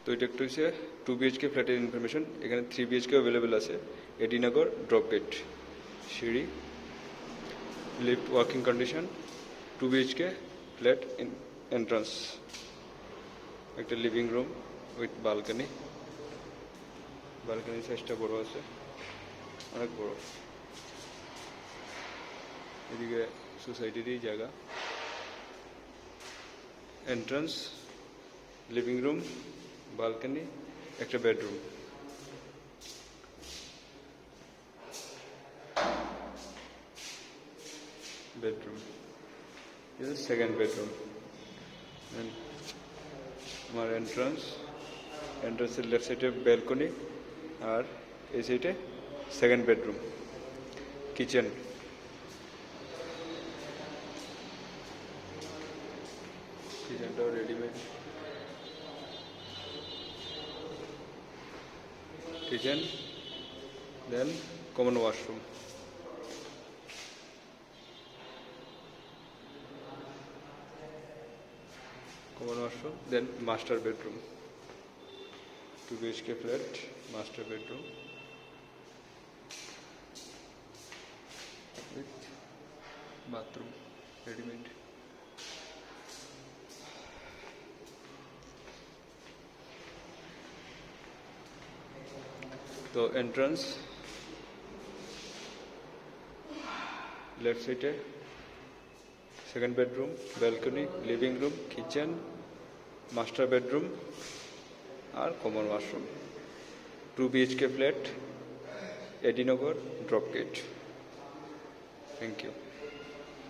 তো এটা একটা হচ্ছে 2 BHK ফ্ল্যাটের ইনফরমেশন। এখানে 3 BHK অ্যাভেলেবেল আছে। এডিনগর ড্রপ গেট, সিঁড়ি, lift working condition, 2 BHK flat entrance, একটা লিভিং রুম উইথ বালকানি। বালকানি সাইজটা বড় আছে, অনেক বড়। এদিকে সোসাইটিরই জায়গা। এন্ট্রান্স, লিভিং রুম, বালকানি, একটা বেডরুম। Bedroom, second bedroom. আমার এন্ট্রান্সের লেফট সাইডে ব্যালকনি, আর এই সাইডে সেকেন্ড বেডরুম, কিচেন। কিচেনটাও readymade. Kitchen, then common washroom. Common washroom, then master bedroom. 2 BHK flat, master bedroom with bathroom, readymade. তো এন্ট্রান্স, লেফট সাইডে second bedroom, balcony, living room, kitchen, master bedroom আর common washroom. 2 BHK flat, এডিনগর drop gate. Thank you.